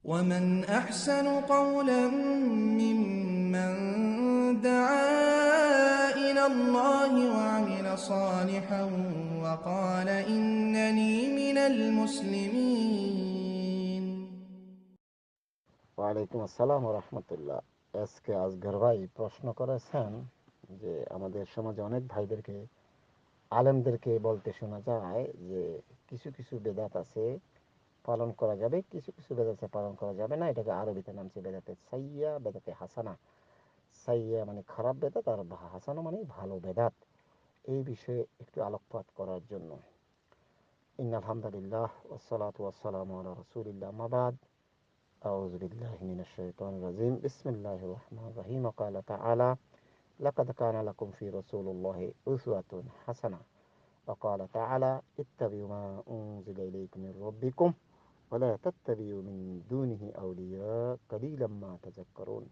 ومن أحسن قولا ممن دعا إلى الله وعمل صالحا وقال إنني من المسلمين। ওয়ালাইকুম আসসালাম রহমতুল্লাহ। আজকে আজগর ভাই প্রশ্ন করেছেন যে আমাদের সমাজে অনেক ভাইদেরকে আলেমদেরকে বলতে শোনা যায় যে কিছু কিছু বেদাত আছে পালন করা যাবে, কিছু কিছু বেদাত আছে পালন করা যাবে না। এটাকে আরবিতে নামছে বেদাতে সাইয়া, বেদাতে হাসানা। সাইয়া মানে খারাপ বেদাত, আর হাসানা মানে ভালো বেদাত। এই বিষয়ে একটু আলোকপাত করার জন্য ইন্নাল হামদুলিল্লাহ ওয়াসসালাতু ওয়াসসালামু আলা রাসূলিল্লাহ, আম্মা বাদ। أعوذ بالله من الشيطان الرجيم بسم الله الرحمن الرحيم وقال تعالى لقد كان لكم في رسول الله أسوة حسنة وقال تعالى اتبعوا ما أنزل إليكم من ربكم ولا تتبعوا من دونه أولياء قليلا ما تذكرون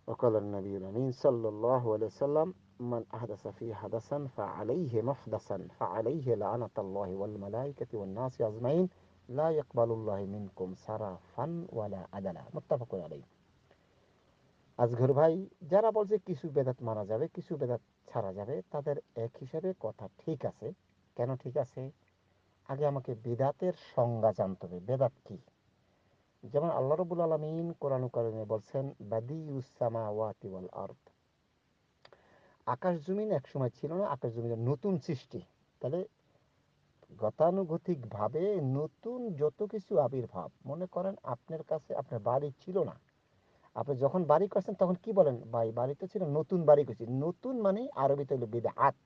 وقال النبي الأمين صلى الله عليه وسلم من أحدث في حدثا فعليه محدثا فعليه لعنة الله والملائكة والناس أجمعين لا يقبل الله منكم صرفا ولا عدلا متفق عليه। আজগর ভাই যারা বলছে কিছু বেদাত মানা যাবে কিছু বেদাত ছাড়া যাবে, তাদের এক হিসাবে কথা ঠিক আছে। কেন ঠিক আছে? আগে আমাকে বেদাতের সংজ্ঞা জানতে হবে, বেদাত কি। যেমন আল্লাহ রাব্বুল আলামিন কোরআন কারিমে বলছেন বাদিউস সামাওয়াতি ওয়াল আরদ, আকাশ জমিন এক সময় ছিল না, আকাশ জমিনের নতুন সৃষ্টি। তাহলে গতানুগতিকভাবে নতুন যত কিছু আবির্ভাব, মনে করেন আপনার কাছে আপনার বাড়ি ছিল না, আপনি যখন বাড়ি করছেন তখন কি বলেন, ভাই বাড়ি তো ছিল, নতুন বাড়ি করছি। নতুন মানে আরবিতে হলো বিদআত।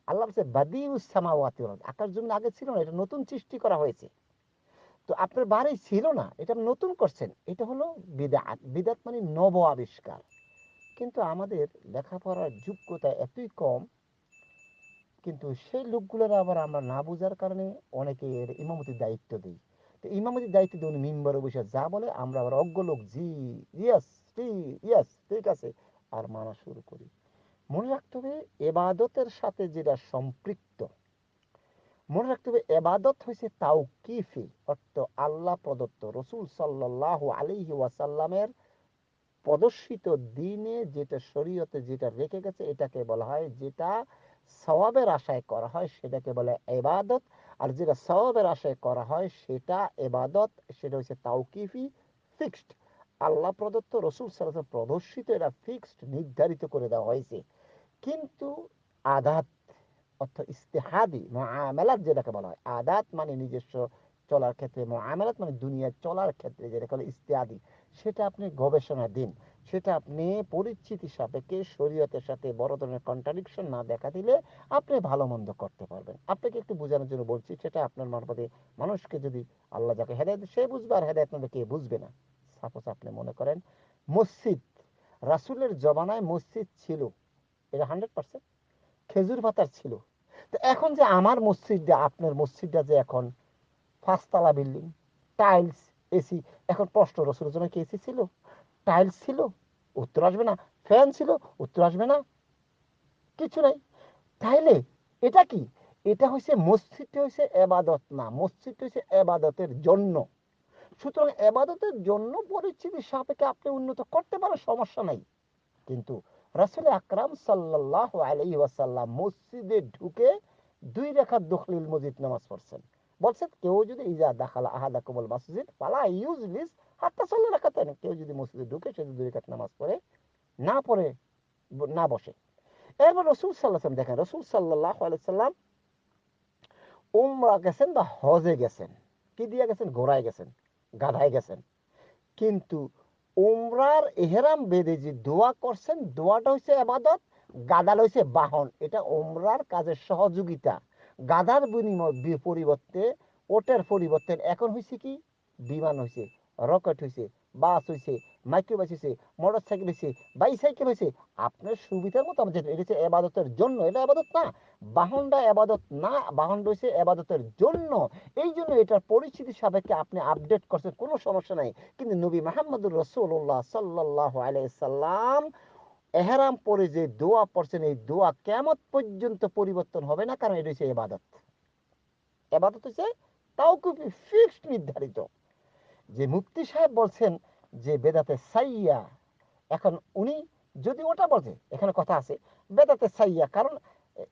আল্লাহ বলছে বাদিউস সামাওয়াতি ওয়াল আরদ, আকাশ জমিন আগে ছিল না, এটা নতুন সৃষ্টি করা হয়েছে। তো আপনার বাড়ি ছিল না, এটা নতুন করছেন, এটা হলো বিদআত। বিদআত মানে নব আবিষ্কার। কিন্তু আমাদের লেখাপড়ার যোগ্যতা এতই কম, কিন্তু সেই লোকগুলোর আবার আমরা না বোঝার কারণে অনেকে এর ইমামতির দায়িত্ব দিই। তো ইমামতির দায়িত্ব দিয়ে উনি মিম্বরে বসে যা বলে আমরা আবার অজ্ঞ লোক জি ইয়েস ইয়েস ঠিক আছে আর মানা শুরু করি। মনে রাখতে হবে এবাদতের সাথে যেটা সম্পৃক্ত, মনে রাখতে হবে এবাদত হয়েছে তাওকিফি, অর্থ আল্লাহ প্রদত্ত রসুল সাল্লাল্লাহু আলাইহি ওয়াসাল্লামের প্রদর্শিত দিনে যেটা শরীয়তে যেটা রেখে গেছে এটাকে বলা হয়, যেটা সওয়াবের আশায় করা হয় সেটাকে বলে ইবাদত। আর যেটা সওয়াবের আশায় করা হয় সেটা ইবাদত, সেটা হচ্ছে তাওকিফি, ফিক্সড। আল্লাহ প্রদত্ত রসুল সাল্লাল্লাহু আলাইহি ওয়াসাল্লাম প্রদর্শিত, এটা ফিক্সড নির্ধারিত করে দেওয়া হয়েছে। কিন্তু আদাত অর্থ ইস্তেহাদি মুআমালাত যেটাকে বলা হয়, আদাত মানে নিজস্ব চলার ক্ষেত্রে, মুআমালাত মানে দুনিয়ার চলার ক্ষেত্রে যেটাকে বলে ইস্তেহাদি, সেটা আপনি গবেষণা দিন, সেটা আপনি পরিচিতি সাপেক্ষে শরীয়তের সাথে বড় ধরনের কন্ট্রাডিকশন না দেখা দিলে আপনি ভালো মন্দ করতে পারবেন। আপনাকে একটু বোঝানোর জন্য বলছি, সেটা আপনার মারফতে মানুষকে যদি আল্লাহ যাকে হেদায়েত সে বুঝবে, আর হেদায়েত না কে বুঝবে না। সাপোজ আপনি মনে করেন মসজিদ, রাসূলের জমানায় মসজিদ ছিল, এটা 100%। খেজুর পাতার ছিল। তো এখন যে আমার মসজিদটা আপনার মসজিদটা যে এখন 5 তলা বিল্ডিং, টাইলস, এসি, এখন প্রশ্ন রসুলের জন্য কি এসি ছিল? টাইলস ছিল? উত্তর আসবে না। ফ্যান ছিল? উত্তর আসবে না। কিছু নাই। তাইলে এটা কি? এটা হচ্ছে মসজিদটা হচ্ছে এবাদত না, মসজিদটা হচ্ছে এবাদতের জন্য। সুতরাং এবাদতের জন্য পরিস্থিতি সাপেক্ষে আপনি উন্নত করতে পারেন, সমস্যা নাই। কিন্তু রাসূল আকরাম সাল্লাল্লাহু আলাইহি ওয়াসাল্লাম মসজিদে ঢুকে 2 রাকাত দুখলিল মসজিদ নামাজ পড়ছেন। বলছেন কেউ যদি ইজা দাখালা আহাদাকুমুল মসজিদ ফালা ইউজলিস হাত্তা সাল্লা রাকাতাইন, কেউ যদি মসজিদে ঢুকে সে 2 রাকাত নামাজ পড়ে, না পড়ে, না বসে। এরপর রাসূল সাল্লাল্লাহু আলাইহি ওয়াসাল্লাম দেখেন, রাসূল সাল্লাল্লাহু আলাইহি ওয়াসাল্লাম উমরা গেছেন বা হজে গেছেন, কি দিয়ে গেছেন? ঘোড়ায় গেছেন, গাধায় গেছেন। কিন্তু উমরার এহরাম বেঁধে যে দোয়া করছেন, দোয়াটা হচ্ছে এবাদত। গাদা হচ্ছে বাহন, এটা উমরার কাজের সহযোগিতা। গাদার বিনিময় পরিবর্তে, ওটের পরিবর্তে এখন হয়েছে কি? বিমান হয়েছে, রকেট হয়েছে, বাস হয়েছে, মাইক্রোবাস হয়েছে, মোটর সাইকেল হয়েছে, বাইসাইকেল হয়েছে। আপনার সুবিধার মতো আমাদের এটা হচ্ছে এবাদতের জন্য, এটা এবাদত না। বাহনটা এবাদত না, বাহনটা হচ্ছে এবাদতের জন্য। এই জন্য এটার পরিস্থিতি সাপেক্ষে আপনি আপডেট করছেন, কোনো সমস্যা নাই। কিন্তু নবী মুহাম্মদুর রাসূলুল্লাহ সাল্লাল্লাহু আলাইহি সাল্লাম এহরাম পরে যে দোয়া পড়ছেন, এই দোয়া কিয়ামত পর্যন্ত পরিবর্তন হবে না, কারণ এটা হচ্ছে ইবাদত। ইবাদত হচ্ছে তাওকুফি, ফিক্সড নির্ধারিত। যে মুফতি সাহেব বলছেন যে বেদাতে সাইয়া, এখন উনি যদি ওটা বলছে, এখানে কথা আছে বেদাতে সাইয়া, কারণ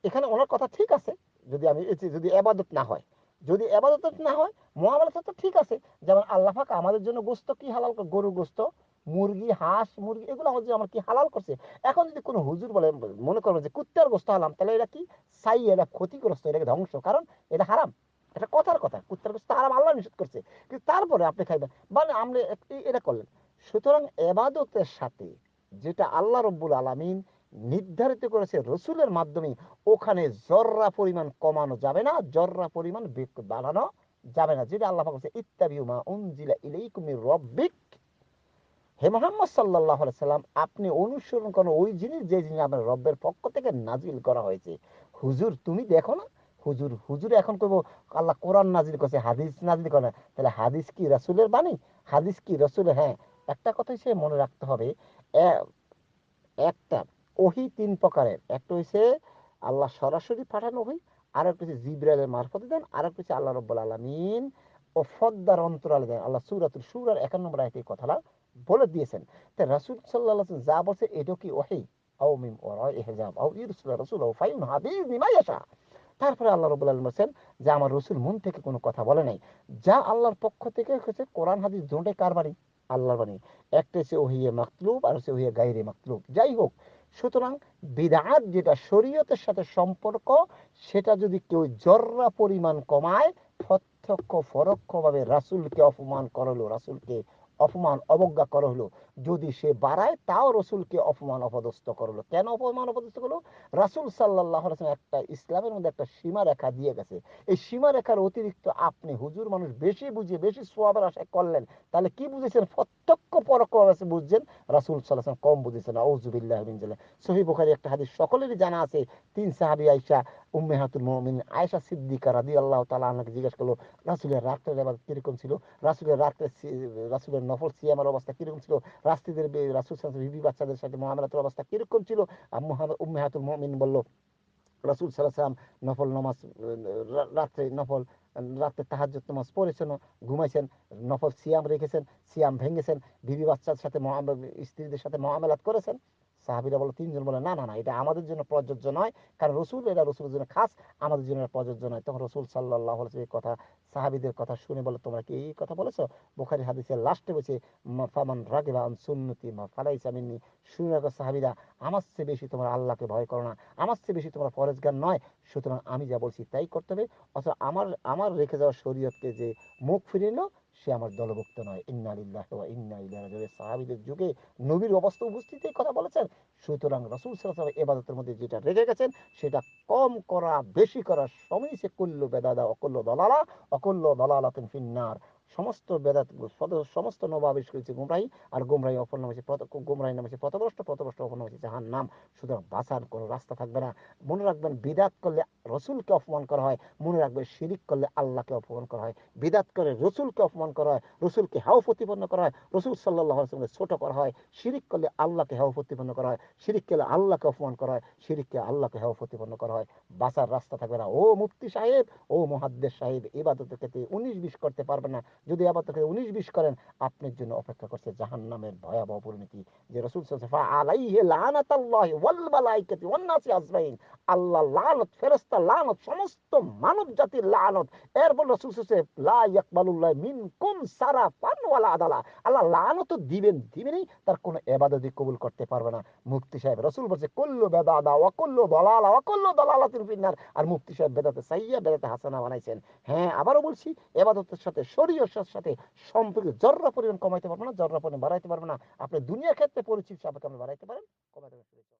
এখানে ওনার কথা ঠিক আছে। যদি আমি যদি এবাদত না হয়, যদি এবাদত না হয়, মুআমালাত তো ঠিক আছে। যেমন আল্লাহ পাক আমাদের জন্য গোস্ত কি হালাল গরু গোস্ত, মুরগি, হাঁস মুরগি, এগুলো আমার কি হালাল করছে। এখন যদি কোনো হুজুর বলে, মনে করবে যে কুত্তার গোস্ত হালাম, তাহলে এটা কি সাই, এটা ক্ষতিগ্রস্ত, এটাকে ধ্বংস, কারণ এটা হারাম। এটা কথার কথা, কুত্তার গোস্ত হারাম, আল্লাহ নিষেধ করছে, কিন্তু তারপরে আপনি খাইবেন, মানে আমরা এটা করলেন। সুতরাং এবাদতের সাথে যেটা আল্লাহ রব্বুল আলামিন নির্ধারিত করেছে রসুলের মাধ্যমে, ওখানে জর্রা পরিমাণ কমানো যাবে না, জর্রা পরিমাণ বাড়ানো যাবে না। যেটা আল্লাহ পাক বলেছে ইত্তাবিউ মা উনজিলা ইলাইকুম মির রাব্বিক, হে মুহাম্মদ সাল্লাল্লাহু আলাইহি সাল্লাম, আপনি অনুসরণ করুন ওই জিনিস যে জিনিস আপনার রব্বের পক্ষ থেকে নাজিল করা হয়েছে। হুজুর তুমি দেখো না, হুজুর এখন কইবো আল্লাহ কোরআন নাজিল করেছে, হাদিস নাজিল করে না, তাহলে হাদিস কি রাসূলের বাণী? হাদিস কি রাসূলের? হ্যাঁ, একটা কথাই সে মনে রাখতে হবে, একটা ওহী তিন প্রকারের, একটা হইছে আল্লাহ সরাসরি পাঠানো ওহী, আর একটা হচ্ছে জিবরাইলের মারফতে দেন, আর একটা হচ্ছে আল্লাহ রাব্বুল আলামিন ও ফদ্দার অন্তরালে দেন। আল্লাহ সূরাতুল শুরার 51 নম্বর আয়াতে এই কথাটা বলে দিয়েছেন। তাই রাসূল সাল্লাল্লাহু আলাইহি ওয়াসাল্লাম যা বলছে এটা কি ওহী, আও মিন ওয়ারাই হিজাব আও ইরসিল রাসূলাহু ফায়ুনহাদি বিমা ইয়াশা। তারপরে আল্লাহ রাব্বুল আলামিন বলেন যে আমার রাসূল মন থেকে কোনো কথা বলে নাই, যা আল্লাহর পক্ষ থেকে হচ্ছে। কোরআন হাদিস দুটোই কার বাণী? আল্লাহর বাণী। একটা হচ্ছে ওহিয়ে মাকলুব, আর হচ্ছে ওহিয়ে গায়রে মাকলুব। যাই হোক, সুতরাং বিদআত যেটা শরীয়তের সাথে সম্পর্ক, সেটা যদি কেউ জর্রা পরিমাণ কমায়, প্রত্যক্ষ পরোক্ষভাবে রাসূলকে অপমান করা হলো, রাসূলকে অপমান অবজ্ঞা করা হলো। যদি সে বাড়ায়, তাও রসুলকে অপমান অপদস্থ করলো। কেন অপমান অপদস্থ করলো? রাসূল সাল্লাল্লাহু আলাইহি ওয়াসাল্লাম একটা ইসলামের মধ্যে একটা সীমা রেখা দিয়ে গেছে। এই সীমা রেখার অতিরিক্ত আপনি হুজুর মানুষ বেশি বুঝিয়ে বেশি সওয়াবের আশা করলেন, তাহলে কি বুঝেছেন? প্রত্যক্ষ পরোক্ষভাবে বুঝছেন রাসূল সাল্লাল্লাহু আলাইহি ওয়াসাল্লাম কম বুঝেছেন। আউযুবিল্লাহি মিন যালিক। সহিহ বুখারী একটা হাদিস সকলেরই জানা আছে। তিন সাহাবী আয়েশা উম্মাহাতুল মুমিনিন আয়েশা সিদ্দিকা রাদিয়াল্লাহু তাআলা আনহাকে জিজ্ঞাসা করলো রাসূলের রাতের ইবাদত কিরকম ছিল, রাসূলের রাতে রাসূলের নফল সিয়ামের অবস্থা কিরকম ছিল, রাস্তিদের রাসূল সাল্লাল্লাহু আলাইহি ওয়াসাল্লাম বিবি বাচ্চাদের সাথে মুআমালাতের অবস্থা কিরকম ছিল। উম্মাহাতুল মুমিনিন বলল রাসূল সাল্লাল্লাহু আলাইহি ওয়াসাল্লাম নফল নামাজ, রাত্রে নফল, রাতে তাহাজ্জুদ নামাজ পড়েছেন, ঘুমাইছেন, নফল সিয়াম রেখেছেন, সিয়াম ভেঙেছেন, বিবি বাচ্চার সাথে স্ত্রীদের সাথে মুআমালাত করেছেন। সাহাবীরা বলে, তিনজন বলে, না না না, এটা আমাদের জন্য প্রযোজ্য নয়, কারণ রসুল, এটা রসুলের জন্য খাস, আমাদের জন্য প্রযোজ্য নয়। তখন রসুল সাল্লাল্লাহু আলাইহি ওয়াসাল্লাম এই কথা, সাহাবীদের কথা শুনে বলে, তোমরা কি এই কথা বলেছো? বুখারী হাদিসের লাস্টে বলছে ফামান রাগিবা আন সুন্নতি ফালাইসা মিন্নি। শুনে রাখো সাহাবীরা, আমার চেয়ে বেশি তোমরা আল্লাহকে ভয় করো না, আমার চেয়ে বেশি তোমরা পরেজগার নয়, সুতরাং আমি যা বলছি তাই করতে হবে। অথবা আমার আমার রেখে যাওয়া শরীয়তকে যে মুখ ফিরে নিল, সে আমার দলভুক্ত নয়। ইন্না লিল্লাহি ওয়া ইন্না ইলাইহি রাজিউন। সাহাবীদের যুগে নবীর অবস্থা উপস্থিতি কথা বলেছেন। সুতরাং রাসূল সাল্লাল্লাহু আলাইহি ওয়াসাল্লাম ইবাদতের মধ্যে যেটা রেখে গেছেন, সেটা কম করা বেশি করা সমীচে কুল্লু বেদাদা অকুল্লু দলালা অকুল্লু দলালাতিন ফিন্নার। সমস্ত বেদাত, সমস্ত নবাবিশ করেছে গুমরাহি, আর গুমরাহি অপর নাম হচ্ছে গুমরাহি নাম হচ্ছে পথভ্রষ্ট, পথভ্রষ্ট অপর নাম হচ্ছে জাহান্নাম। সুতরাং বাঁচার কোনো রাস্তা থাকবে না। মনে রাখবেন, বিদাত করলে রসুলকে অপমান করা হয়, মনে রাখবেন শিরিক করলে আল্লাহকে অপমান করা হয়। বিদাত করে রসুলকে অপমান করা হয়, রসুলকে হেয় প্রতিপন্ন করা হয়, রসুল সাল্লাল্লাহু আলাইহি ওয়াসাল্লামকে ছোট করা হয়। শিরিক করলে আল্লাহকে হেয় প্রতিপন্ন করা হয়, শিরিক করলে আল্লাহকে অপমান করা হয়, শিরিককে আল্লাহকে হেয় প্রতিপন্ন করা হয়। বাঁচার রাস্তা থাকবে না। ও মুফতি সাহেব, ও মুহাদ্দিস সাহেব, ইবাদতের ক্ষেত্রে 19-20 করতে পারবেন না। যদি ইবাদতের ক্ষেত্রে 19-20 করেন, আপনার জন্য অপেক্ষা করছে জাহান্নামের ভয়াবহ পরিণতি। যে রাসূল সাল্লাল্লাহু আলাইহি ওয়াসাল্লাম আলাইহি লানাতাল্লাহি ওয়াল মালাইকাতি ওয়ান নাসি আজমাইন, আল্লাহ লানত, ফেরেশতা লানত, সমস্ত মানব জাতির লানত। এরপর রাসূল সাল্লাল্লাহু আলাইহি ওয়াসাল্লাম লা ইয়াকবালুল্লাহু মিনকুম সারাফান ওয়ালা আদালা, আল্লাহ লানত দিবেনই, তার কোনো ইবাদতই কবুল করতে পারবে না। মুফতি সাহেব, রাসূল বলেছে কুল্লু বিদআতা ওয়া কুল্লু দালালা ওয়া কুল্লু দালালাতিন ফিন্নার। আর মুফতি সাহেব বেদাতে সাইয়্যা বেদাতে হাসানা বানাইছেন। হ্যাঁ, আবারও বলছি, ইবাদতের সাথে শরীয়তের সাথে সম্পর্ক জর্রা পরিমাণ কমাইতে পারবে না, জর্রা পরিমাণ বাড়াইতে পারবে না। আপনি দুনিয়ার ক্ষেত্রে পরিচিত সাপেক্ষে আপনি বাড়াইতে পারেন, কমাইতে পারেন।